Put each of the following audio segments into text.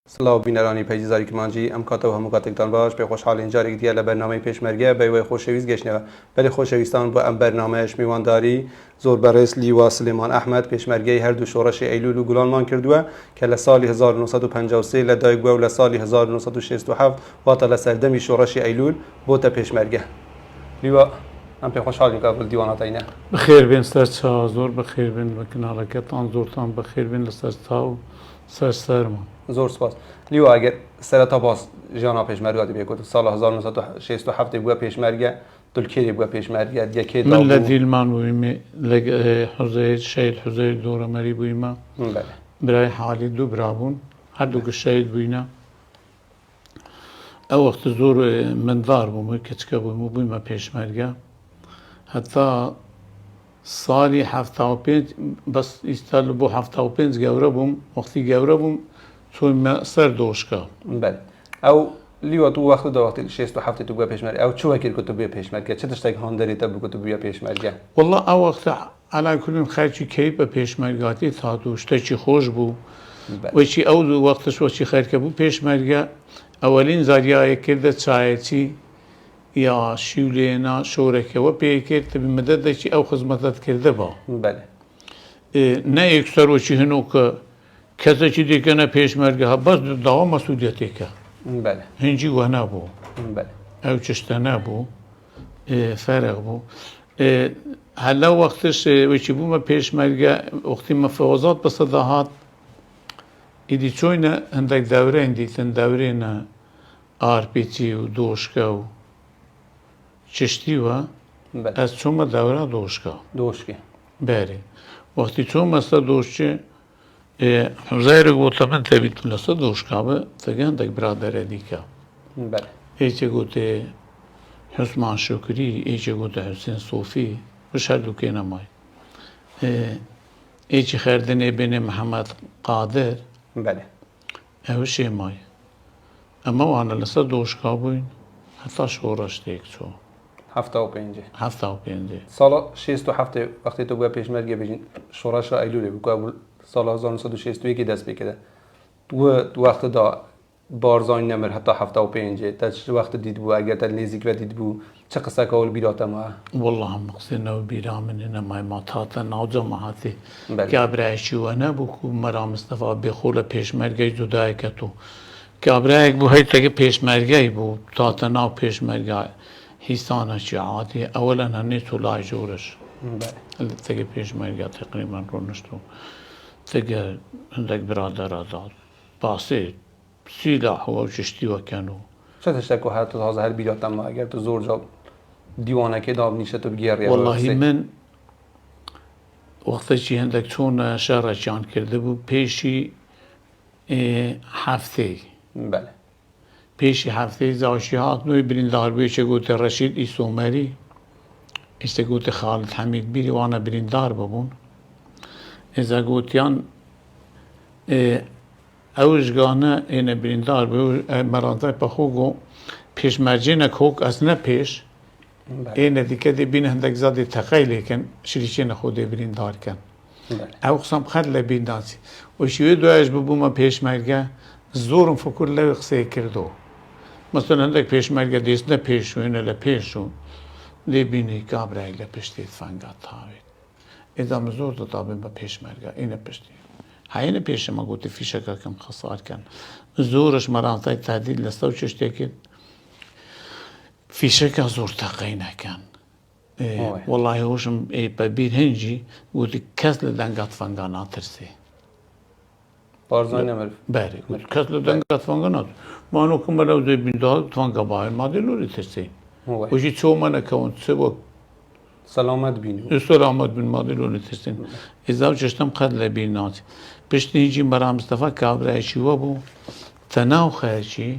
سلااو بینەرانی پەیزاری کمانجی ئەم کاتەوە هەموو کاتێکتان باش پێ خۆشحاڵین جارێک دیە لە بەرنامەی پێشمەرگە بەوەی خۆشەویست گەشتنەوە بەری خۆشەویستان بۆ ئەم بەرنامەیەش میوانداری زۆر بەڕێز لیوا سلێمان ئەحمەد پێشمەرگەی هەردوو شۆڕەشی ئەیلول و گوڵانمان کردووە کە لە ساڵی 1953 لە دایک بووە و لە ساڵی 1967 واتە لە سەردەمی شۆڕەشی ئەیلول بۆتە پێشمەرگە. لیوا ئەم پێ خۆشحاڵین کە دیواناتینە بخێر بێن سەر چاو زۆر بەخێر بێن بە کناڵەکەتان زۆرتان بەخێر بێن لەسەر چاو سەر سەرمان. زۆر سپاس. لیوا ئەگەر سەرەتا باس ژیانە پێشمەرگاتی بێکوت ساڵ 1967 بووە پێشمەرگە دولکێری بووە پێشمەرگە دیەکێ من لە دیلمان بوویمێ لە حوزەیە شەید حوزەی دۆڕەمەری بوویمە برای حالی دوو برابوون هەردووکە شەید بووینە ئەو وەختە زۆر مندار بووم کچکە بوویم و بوویمە پێشمەرگە هەتا ساڵی 75 بەس ئیستا بۆ 75 گەورە بووم وەختی گەورە بووم چۆیمە سەر دۆشکە. ئەو لیوە تو وەخت داوەختی 67 تو بووە پێشمەرگە ئەو چوە کرد کە بووە پێشمەرگە چ تشتێک هەندێتە بوو کە بووە پێشمەرگە؟ وەڵڵا ئەو وەختە ئالای کوردم خەرکی کەی بە پێشمەرگاتی هاتوو شتێکی خۆش بوو وەچی ئەو وەختش وەچی خەرکە بوو پێشمەرگە ئەوەلین زاریایە کردە چایەتی یا شیولێنا شۆرەکەەوە پێکرد مدەدێکی ئەو خزمەتت کردە بە نەیەک سەرۆکی هەنوو کە کەسێکی دیکەنە پێشمەرگە بەس داوا مەسوودیەتێکە هەنجی وە نەبوو ئەو چشتە نەبوو فەرق بوو هەلا وەختش وەکی بوومە پێشمەرگە وەختی مەفەوەزات بەسەدا هات ئیدی چۆینە هەندێک دەورەین دیتن دەورێنە ئارپیتی و دۆشکە و چشتیوە ئەس چۆمە دەورە دۆشکە بەێ وەختی چۆمە سەر دۆشتێ حوزایرێک بۆتە من تەبیت لەسەر دۆشکابە تەگە هەندێک برادەرە دیکە هیچێک گوتێ حوسمان شوکری هیچێک گوتە حوسێن سۆفی بش هەردووکێ نەمای هیچی خەردنێ بێنێ محەممەد قادر ئەوە شێمای ئەمە وانە لەسەر دۆشکا بووین هەتا شۆڕە شتێک چۆ 75 ساڵ 67 وەختی تۆ بووە پێشمەرگە بژین شۆڕەشە ئەیلولێ بووکە ساڵ 1960 دەست پێکەدە وەختەدا بارزانانی نەمر هەتا 75 تا وەختە دیت بوو ئەگەر تا نێزیکرە دیت بوو چه قسەکەەوە بیراتەمە وەڵڵا هەم قسێنەوە بیرا منێ نەمای ماتاتە ناوجەمەهاتی کابراایشی وە نەبوو و مەرا مستەفا بێخۆ لە پێشمەرگەی جودایەکە تو کابراایەک بوو هەیتەکە پێشمەرگەی بوو تاتە ناو پێشمەرگە هیسانەکی عاتی ئەوە لە هەنێت و لای جۆرش تەگە پێشمەرگە تقریبان ڕۆنشت و تەگە هەندێک برادەرادات پاسێ سیلاحەوە و چشتیوەکەن و چه تشتێک و هەر تازە هەر بیراتەمە ئەگەر تو زۆر جا دیوانەکەی دابنیشە تو بگێڕێ وەڵڵاهی من وەختێکی هەندێک چۆنە شەڕەکیان کرده بوو پێشی هەفتەی پێشی هەفتەی زاوشی هاتنەوەی برینداربوویەکێ گوتە ڕەشید ئیسۆمەری ئێستا گوتە خالد حەمید بیری وانە بریندار ببوون ئێزا گوتیان ئەوشگانە ئێنە بریندار مەرانتای پەخۆگۆ پێشمەرجێنە کۆک ئەس نە پێش ئێنە دیکە دەبینە هەندێک زادی تەقەی لێکن شریکێنە خۆ دێ بریندارکەن ئەو قسەم خەر لە بینداچی وشیوێ دوایش ببوومە پێشمەرگە زۆرم فکر لەوێ قسەی کردەوە مەسەن هەندێک پێشمەرگە دێستنە پێشوێنە لە پێشوو لێبینی کابراای لە پشتێت فەنگات تاوێت ئێدامە زۆر دەتابێن بە پێشمەرگە ئینە پشتی هاینە پێشەمە گوتی فیشەکەکەم خەسارکەن زۆرش مەرانتای تادیل لەستە و چشتێکت فیشەکە زۆر تەقەی نەکەن وەڵای هۆشم بەبیر هەنجی گوتی کەس لە دەنگات فەنگا ناترسێ بەێ کەس لە دەنگات فەنگا نات مانۆکەمە لەو دەی بیندا توانگە باێن مادە لۆری ترسێ وژی چۆمەنەکەون چ بۆ سەلامەت بین سەلامەت بن مادە لۆری ترسێن ئێزا و چشتم قەت لە بیر ناچی پشتی هیچی بەرا مستەفا کابراایشی وە بوو تەناو خەرکی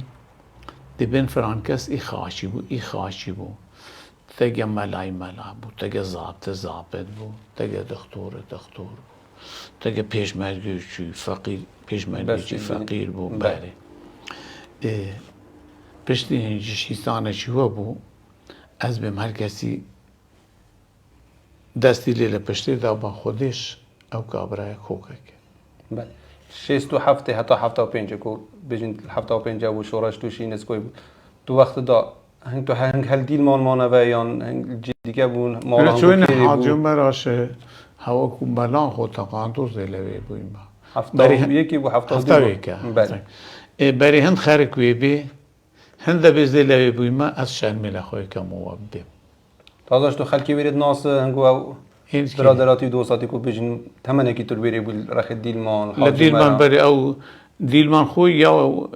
دەبێن فرانکەس ئیخاچی بوو ئیخاچی بوو تەگە مەلای مەلا بوو تەگە زابتە زابەت بوو تەگە دەختۆرە دەختۆر بوو تەگە پێشمەرگێکی فەقیر پێشمەرگێکی فەقیر بوو بەێ پشتی هێنجی شیسانێکی وە بوو ئەس بێم هەر کەسی دەستی لێ لە پشتێدا با خۆدێش ئەو کابراایە کۆکەکە 67 حتی 75 کو بجین 75 و شورش توشی نسکوی تو وقت دا هنگ تو هنگ هل دیل مان و یان هنگ جدیگه بون مالا نه چون هنگو حاجی مراشه هوا کو بلان خود تقاندوز دلوی بویم با 71 و 72 بله برای هند خرکوی بی هند بز دلوی بویم از شرمیل خوی که موابدیم تازهش تو خلکی برید ناس هنگو او برادراتی دوستاتی کو بجین تمنه کی تر بری بول رخ دیلمان لدیلمان برای او دیلمان خوی یا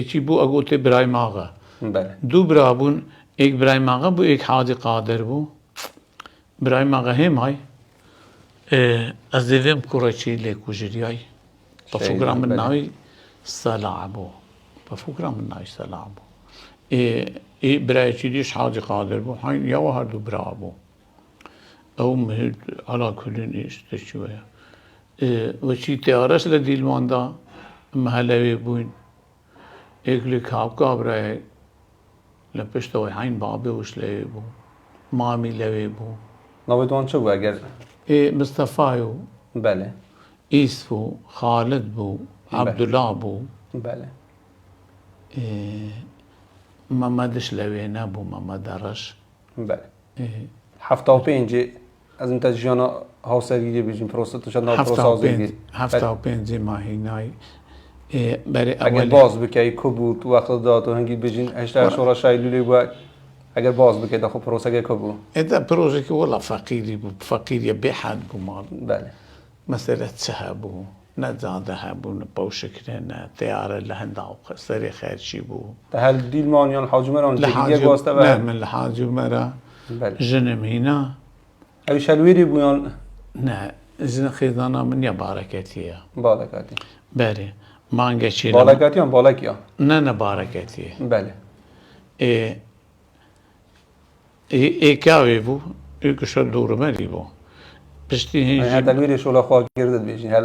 چی بو اگوت برای ماغا بله دو برابون ایک برای ماغا بو ایک حاجی قادر بو برای ماغا هم های از دیویم کورچی لیکوجریای بفکرم من ناوی سلع بو بفکرم من ناوی سلع بو برای چی دیش حاجی قادر بو حین یا هر دو برا بو او مهد على كلين ايش تشويه وشي تيارش لديلمان دا محلوي بوين اكلي كاب كابره لپشتوي حين بابي وش لوي بو مامي لوي بو ناویدوان چه بو اگر مصطفى بله يوسف خالد بو عبد الله بو بله محمدش لوي نبو محمد رش بله 75 از این تجیانا هاوسرگیری بجیم پروسه شد نا پروسه هاوسرگیری 75 ماهینای برای اگر باز بکی کبود تو وقت داد و هنگی بجین هشتر شورا شایلولی بود اگر باز بکی داخل پروسه که کبود اذا پروژه که ولا فقیری بود فقیری بحد بو مال بله مثلا تسهبو نزاده بو نبوشكره نه تيار لهندا سري خير شي بو هل دیل مانیان حاج مران جدیه گوسته و نه من الحاج مرا بله جنم هنا اوی شلویری بویان نه زين خيزانا من يا باركتيه بالکاتی بله مانگه چی بالکاتی هم بالکیا نه باركتيه بله کاوی بو کشو دور مری بو پشتی هل تلویری شولا خواه گردد بیشین هل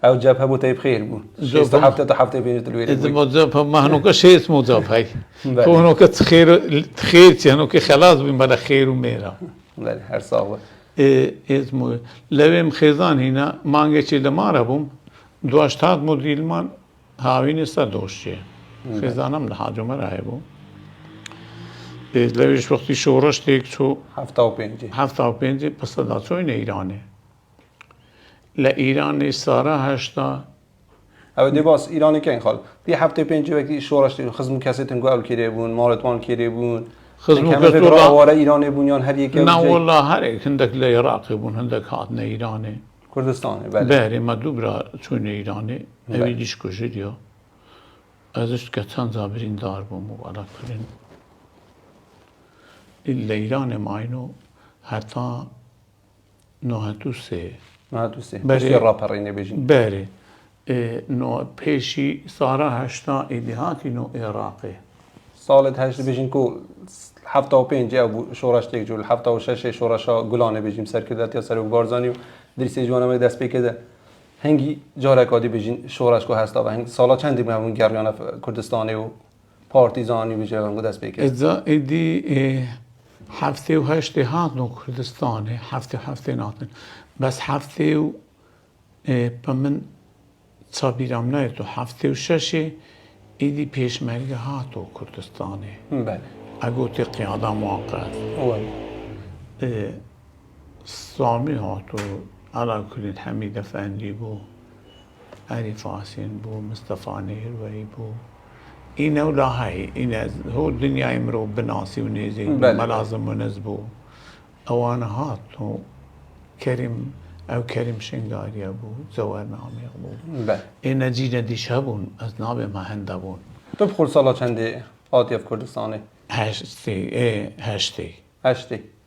او جبهه بو تایب خیر بو شیست هفته تا هفته بینید تلویری اذا مضاف ما هنوك شيء مضاف هاي هنوك خير هنوك خلاص بمرا خير وميرا بله هر ساوه اسمه لویم خیزان هینا مانگه چی لمارا بوم دواشتاد مدیلمان هاوین استا دوشچه خیزانم لحاجو مرای بوم لویش وقتی شورش تیک چو 75 پس دا چو این ایرانه لإيران سارا هشتا او دی باس ایرانی که این خال دی 75 وقتی شورش تیک خزم کسی تنگو اول کیره بون مالتوان کیره بون خزمو كم فكرة أولا إيراني بنيان هر يك لا والله هر یک هندك العراقي بون هندك هاتنا إيراني كردستاني بله ما دوبرا چون إيراني اوی دیش کشید یا ازش کتان زابرین دار بوم و علا کرین ایران ماینو حتی نوهتو سه بشتی راپرینه بجین بله نو پیشی سارا هشتا ایدیهاتی نو عراقی سالت هشت بجین کو 75 او شورش تک جول 76 شورشا گلانه بجیم سر کردت یا سر بارزانی و دریسی جوانم دست بکده هنگی جارکادی بجین شورش کو هستا و هنگ سالا چندی همون گریان کردستانی و پارتیزانی بجه همون دست بکده ازا ایدی هفته و هشته هات نو کردستانه هفته ناتن بس هفته و من صابیرم نه تو هفته و ششه ایدی پیشمرگ هاتو کردستانه بله اگوتی قیاده موقت سامی هاتو علا کلین حمید افندی بو عریف آسین بو مصطفى نیروی بو این اولا های این هو دنیا امرو بناسی و نیزی ملازم و نزبو اوان هاتو کریم او کریم شنگاریا بو زوار نامی بو این نجینا دیش هبون از نام ما هنده بون تو بخور سالا چنده آتی اف کردستانه هشتی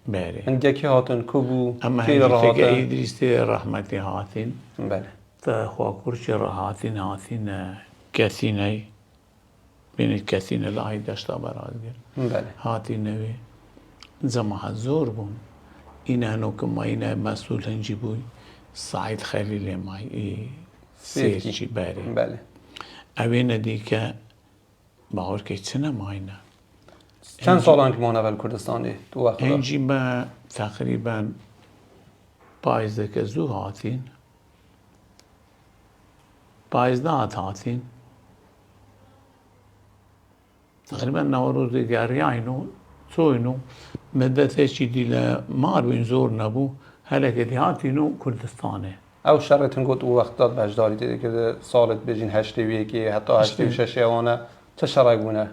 بله هنگه که هاتن کبو اما هنگه که ایدریس رحمتی هاتین بله تا خواکرچ را هاتین کسینه بینید کسینه لاهی داشتا برازگر بله هاتین نوی زمان زور بون این هنو که ما این مسئول هنجی بوی سعید خلیل مای سیرچی بله اوین دی که باور که چنه ماینه چند سال که ما اول کردستانی تو وقت اینجی ما تقریبا 15 که زو هاتین پایزده هاتین تقریبا نوروزگاریاینو چوینو مدتێکی دی لە ماروین زۆر نەبوو هەلێکێتی هاتین و کوردستانێ ئەو شەڕێتن گوت و وەختات بەشداری تێکرد ساڵت بێژین هەشتێویەکی هەتا هەشتی و شەشێوانە چه شەڕێک بوونە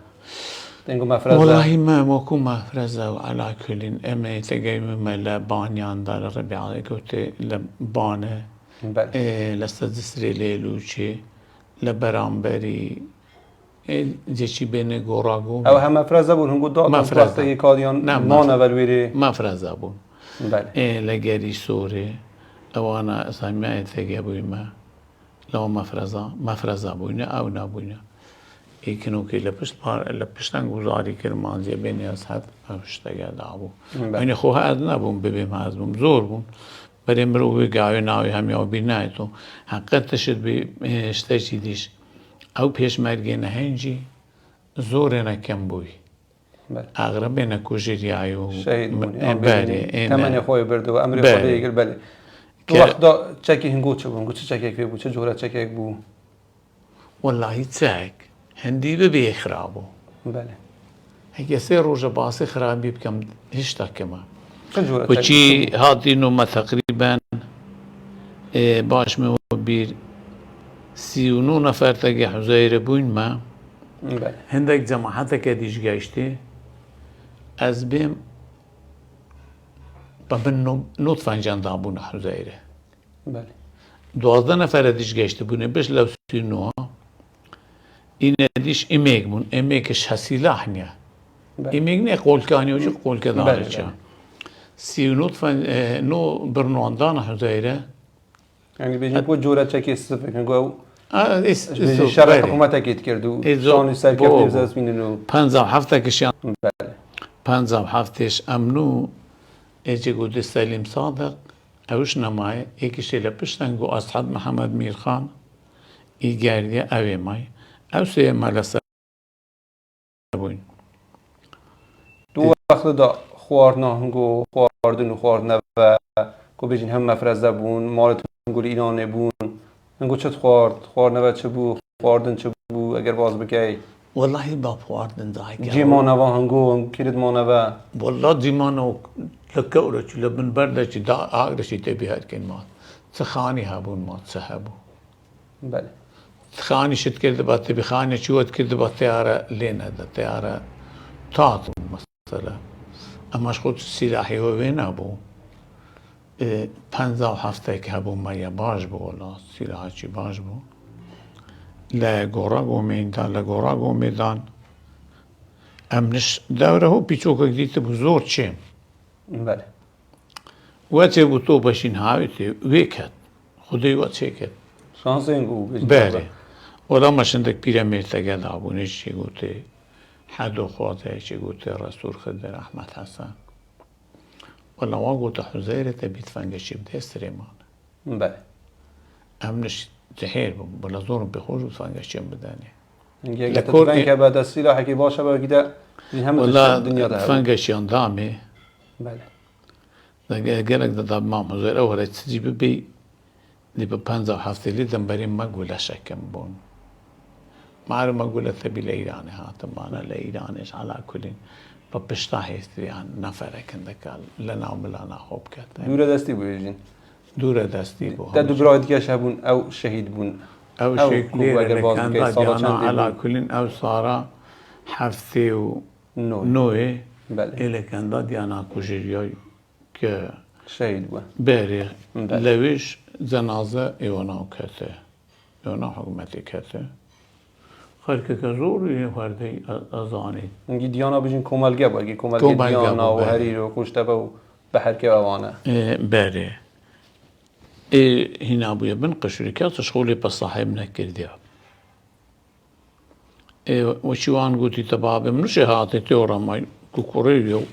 دەنگ و مەفرەزە والله ما وەکو مەفرەزە و عەلا کولین ئەمە تێگەیممە لە بانیاندا لە ڕەبیعەڵێ گوتێ لە بانە لە سەدسرێ لێلوچێ لە بەرامبەری جێکی بێنێ گۆڕاگۆ ئەو هەمە فرەزە بوون هەنگوو داڵی کادیان نامانە بەلوێرێ مەفرەزە بوون لە گەری سۆرێ ئەوانە ئەسامیایە تێگە بوویمە لەوە مەفرەزە بووینە ئەو نابووینە ئیکنۆکەی لە پشتان گوزاری کرمانجێ بێنێ ئەسهات شتەگەدا بوو ئەینە خۆ هەز نەبووم ببێم هەز بووم زۆر بوون بەرێ مرۆڤی گاوێ ناوی هەمیاوە بینایەتەوە حەقەت تشت شتێکی دیش ئەو پێشمەرگێنە هەنجی زۆرێنە کەم بووی ئاغرە بێنە کوژریایی و تەمەنی خۆی بردەوە ئەمری خۆیگر بەێ وەخدا چەکی هەنگۆ چ بوون چ چەکێک پێ بوو چه جۆرە چەکێک بوو وەڵاهی چاک هەندی ببێ خرابوو هەیە سێ ڕۆژە باسی خراپی بکەم هیچ تاکەمە وچی هاتینەوە تقریبان باشمەوە بیر 39 نەفەر تەگە حوزەیرە بووینمە هەندێک جەماعەتەکە دیشگەیشتێ ئەس بێم بە من نۆت فەنجاندا بوونە حوزەیرە 12 نەفەرە دیشگەیشتە بوونێ بش لەو 39 ئینە دیش ئێمێک بوون ئێمێکش هەسیلاح نییە ئێمێک نیە قۆلکانیۆژی قۆلکە داڕێکە 39 برنۆندانە حوزەیرە بۆ جۆرە چەکی سفێکن گوە شەڕی حکوومەتێکیت کرد و زۆنی سەرکەوتنی زەزمینن و 57 57 ئەمنو ئێجێک و دەستەلیم سادق ئەوش نەمایە یەکیشێ لە پشتەنگ و ئەسعەد محەممەد میرخان ئیگاریە ئەوێ مای ئەو سێمە لەسەر بووین دوو وەختدا خواردنا هەنگۆ خواردن و خواردنەوە کۆ بێژین هەم مەفرەزە بوون ماڵەت هەنگولی ئیرانێ بوون هەنگۆ چت خواردنەوە چ بوو خواردن چ بوو ئەگەر باز بکەی واللهی با خواردن جیمانەوە هەنگۆ کردمانەوە والله جیمانەوە لە کەورەی لە بنبەردەکی دا ئاگرشی تێبی هەرکەین مات چ خانی هەبوون مات چە هەبوو خانی شت کرد بە تێبی خانێکی وەت کرد بە تیارە لێ نەدە تیارە تات مەسەلە ئەمەش خۆ سیلاحیەوە وێ نەبوو 57 هەبوو مەیە باش بوو وەڵا سیلاحی باش بوو لە گۆڕاگۆمێندا لە گۆڕاگۆمێدان ئەمنش دەورە هۆ پیچۆکێک دیتە بوو زۆر چێم وەچێ بوو تۆ بەشین هاوێتێ وێ کات خودەی وە چێ کرد بەێ وەڵا مەشندێک پیرەمێردەگەدا بوونێکی گوتێ حەدۆ خواتەیەکی گوتێ ڕەسوور خدر ئەحمەد حەسەن وەڵاوا گوتە حوزەیرێتە بیت فەنگەشی بدێ سرێمانە ئەمنش جهێر بووم بەلە زۆرم پێخۆش و فەنگەشیم بدەنێ کە بەدەستی لاحێکی باشە بەگیدا فەنگەشیان دامێ گەلێک دەدا مام حوزەیر ئەو هەرە چجی ببێ دی بە 57 لی دەمبەری مەگو لە شەکەم بوون مارە مەگولە تەبی لە ئیرانێ هاتمانە لە ئیرانێش عەلا کولین بە پشتا هێستریان نەفەرەکن دەکات لە ناو ملانە خۆ بکات دوورە دەستی بووێژین دوورە دەستی بوو دە دووبڕای دیکەش هەبوون ئەو شەهید بوون ئەو عەلا کولین ئەو ساڕە هەفتێ و نۆێ ئێلەکەندا دیانا کوژێریای کە شەهید بووە بەێ لەوێش جەنازە ئێوە ناو کەتە ئێوە ناو حکوومەتی کەتە خەرکەکە زۆری هەردەی ئەزانێت ئەنگی دیانا بژین کۆمەلگە بەگی کۆمەلگە دیانا و هەریر و کوشتەبە و بە هەرکێ ئەوانە بەێ هینا بووە بن قشوریکە شخۆلی بە ساحب نەکردیا وەچیوان گوتی تەبابێ منوشێ هاتێ تێوەڕەمای کوکوڕێویە و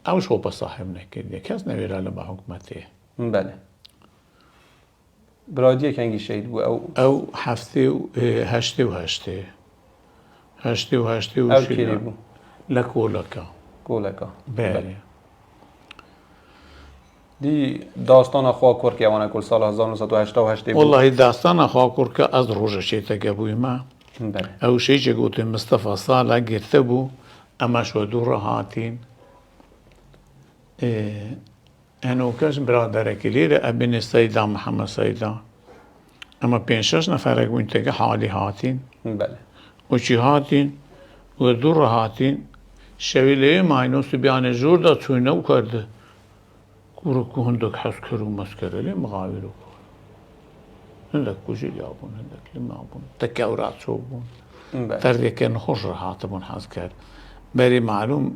ئەوش خۆ بە ساحب نەکردیا کەس نەوێرا لە بە حکوومەتێ بەێ برادیەک هەنگی شەید بوو ئەو هەفتێ و هەشتێ و هەشتێ بوو لە کۆلەکە کۆلەکە بەێ دی داستان خوا کرد که وانا کل سال 1988 بود. والله داستان خاکر که از روزشی تگبوی ما بله. او شی که گوته مصطفى صالح گرته بو اما شو دور هاتین انو کس برادر کلیر ابن سیدا محمد سیدا اما 5-6 نفر گوین تگه حالی هاتین بله. و چی هاتین و دور هاتین شویله ماینوس بیان زور دا توی نو کرده کورو که هندک حس کرو مسکره لی مغاویرو هندک کجی لیابون هندک لیمابون تکاورات شو بون بله. تردی که نخوش راحت بون حس کرد بری معلوم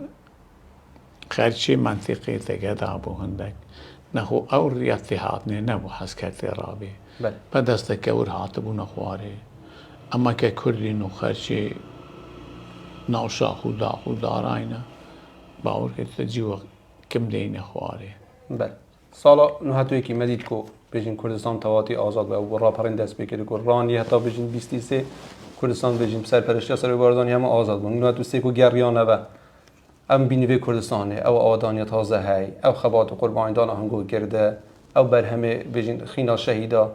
خرچی منطقی تگه دا بو هندک نخو او ریاتی هاتنی نبو حس کرد رابی بله. بعد از تکاور هات بو نخواره اما که کردی نو خرچی ناوشا خود داراینا باور که تجیو کم دینه خواره بله. سالا نهاتو یکی مدید کو بجین کردستان تواتی آزاد و راپرین دست بکرد کو رانی حتی بجین 23 کردستان بجین سرپرستی سر بارزانی هم آزاد بود. نهاتو سه کو گریانه و ام بینی کردستانه او آدانیت تازه هی او خبات و قربانیدان هنگو کرده او بر همه بجین خینا شهیدا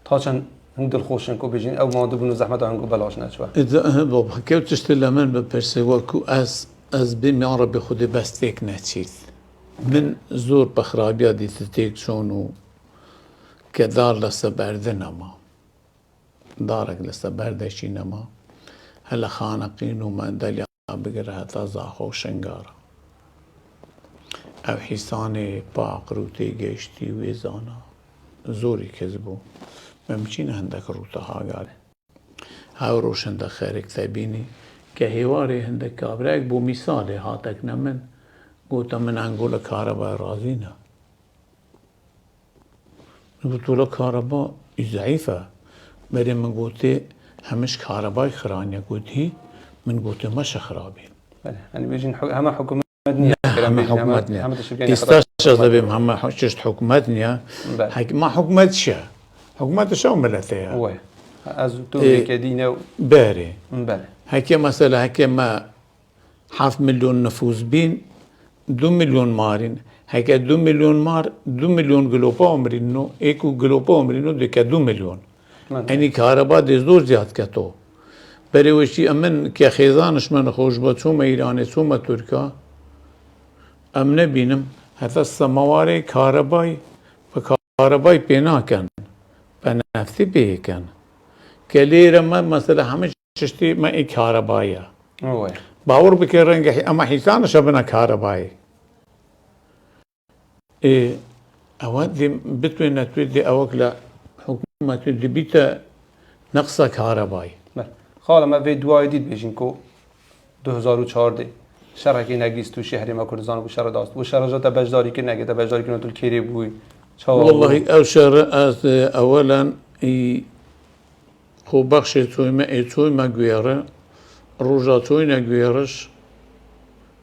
تا چند هندل خوشن کو بجین او ماده بنو زحمت هنگو بلاش نشوا. إذا بابا كيف تشتغل من ببرسواكو از بمیاره به خود بستیک نچید من زور بخرابیا دیتتیک شونو که دار لسه برده نما دارك لسه برده شي نما هلا خانقين وما دليا بقرا هتا زاخو شنگارا او حساني باق روتي گشتي ويزانا زوري كذبو ممكن هندك روتها قال هاو روشن ده خيرك تبيني كهواري هندك كابراك بو مثالي هاتك نمن قلت من انقول كهرباء رازينا قلت له كهرباء ضعيفة بري من قلت همش كهرباء خرانية قلت هي من قلت مش خرابي يعني بيجين هم حكومة مدنية هم حكومتنيا استشهد بهم هم حشت حكومتنيا ما حكومتش حكومت شو ملتها هو از تو كدينه باري بله هكي مثلا هكي ما 7 مليون نفوس بين 2 مليون مارين هكي 2 مليون مار 2 مليون جلوبا عمرينو ايكو جلوبا عمرينو ديكا 2 مليون يعني كهرباء دي زور زياد كتو بري وشي امن كي خيزانش من خوش بتوم ايراني ثم تركا امن بينم حتى السماواري كهرباء فكهرباء بينا كان بنفسي بيه كان كليرا ما مثلا همش شتي ما اي كهربايا هو باور بكرنج اما حيسان شبنا كهرباي إيه اودي بتوين تودي اوكلا حكومه تودي بيتا نقص كهرباي بله خاله ما في دعای دید بيجين كو 2014 شرکه نگیست تو شهر ما کردستان بو شهر داست بو شهر جات بجداری که نگه بجداری که نتول کیری بوی والله او شهر از اولا خو بخش توی ما گویره روزا توی نگویرش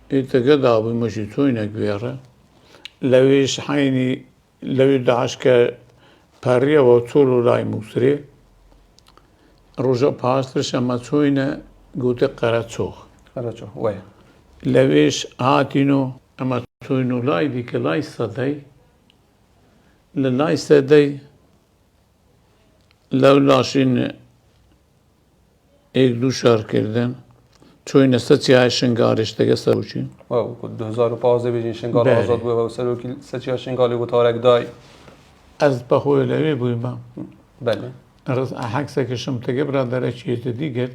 تقد آبی مشي توی نگویره لویش حینی لوی داعش که پریه و طولو لای موسری روزا پاسترش اما توی نگوته قرچوخ قرچو وای لویش هاتینو اما توی نو لای دیگه لای صدی لای صدی لو لاشین ایک دو شهر کردن توی نستی های شنگارش دیگه سروچی واو 2015 بيجين شنغال آزاد بود و سروکی سچیا شنغالی بود تارک دای از بخوی لوی بویم بله رز حکسه کشم تگه برادره چیت دیگر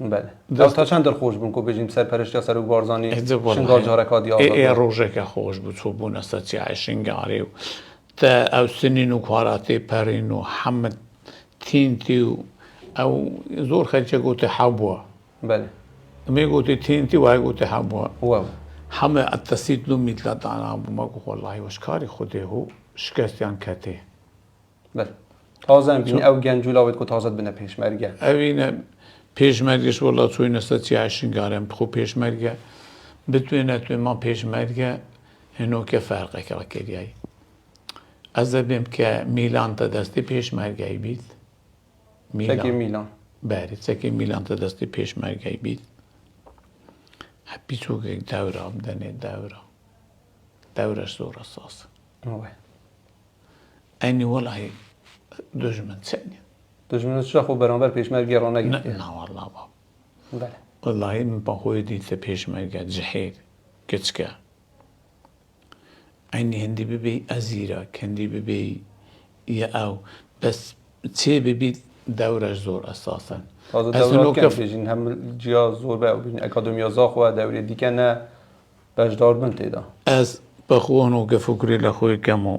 بله تا چند در خوش بون کو بيجين سرپرستی سرک بارزانی شنغال جارکادی آزاد ای روزه که خوش بود تو بون نستی های شنگاری تا او سنین و کاراتی پرین و حمد تینتی او زور خلچه گوته حبوه بله می گوته تینتی و های گوته حبوه واو همه التسيد لهم مثل دانا بما والله وش كاري خده هو شكستيان كته بله تازه ببین او گنجولا باید که تازه بنه پیشمرگه اوینه پیشمرگش والله توی نستی عشنگارم خوب پیشمرگه بتوینه توی ما پیشمرگه هنو که فرقه که کریایی از بیم که میلان تا دستی پیشمرگه بید سکی میلان بله سکی میلان تا دستی پیشمرگه بید بیچوک دوره هم دنه دورش زور اساس اینی والله دشمن سنی دژمن چه خو برانبر پیشمرگی را نه نگرفت. نه والله باب بله. والله من با خوی دیت پیشمرگه جهیر کچکه اینی هندی ببی ازیرا کندی ببی یا او بس چه ببی دورش زور اساسا تازه از دورات اونو کم که بجین هم جیا زور به بین اکادمیا زاخ و دوری دیگه نه بجدار بن تیدا. از بخوانو که فکری لخوی کمو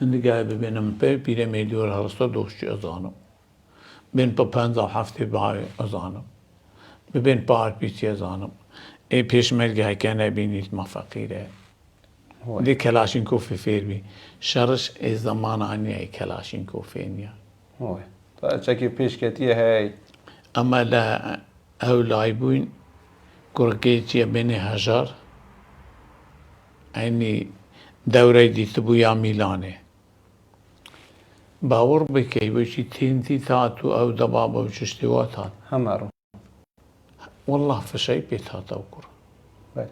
هندی گاه ببینم پیره میلیور هرستا دوشتی ازانم بین پا 57 بای ازانم ببین پا آرپیچی ازانم ای پیشمرگه که نبینید ما فقیره دی کلاشینکوف فیر بی شرش ای زمان آنی ای کلاشینکوف اینیا تا چکی پیش کتیه هی. اما لا اولای بوین گرگیچی بین هزار اینی دوره دیت بویا میلانه باور بکی بشی تینتی تاتو او دبابا بچشتی واتات همه رو. والله فشي بيت هذا وكر بله.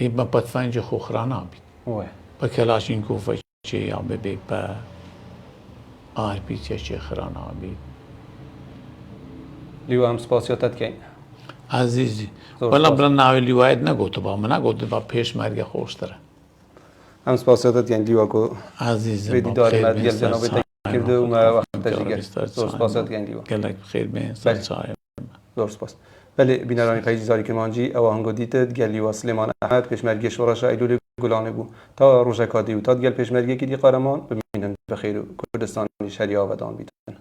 إيه ما بتفنج خوخرانا بيت بكلاشينكوف شيء يا ببي با بيت شيء خرانا بيت لیو هم سپاسیاتت کن. عزيزي زور والله سپاس. برنا عولی واحد نگوت با من نگوت با پیش مرگ خوش تره هم سپاسیاتت کن لیو کو. عزیزم بدی داری مدیل جناب کرده و ما وقت دیگر. زور سپاسیات کن لیو. گلک بخیر بین سر چای زور سپاس. بله بینرانی قیزی زاری کرمانجی او هنگو دیتد گلی و سلیمان احمد پیشمرگی شورش ایدول گلانه بو تا روز کادی و تا گل پیشمرگی کی دی قهرمان ببینن بخیر و کردستان شریعه و دان بیتن.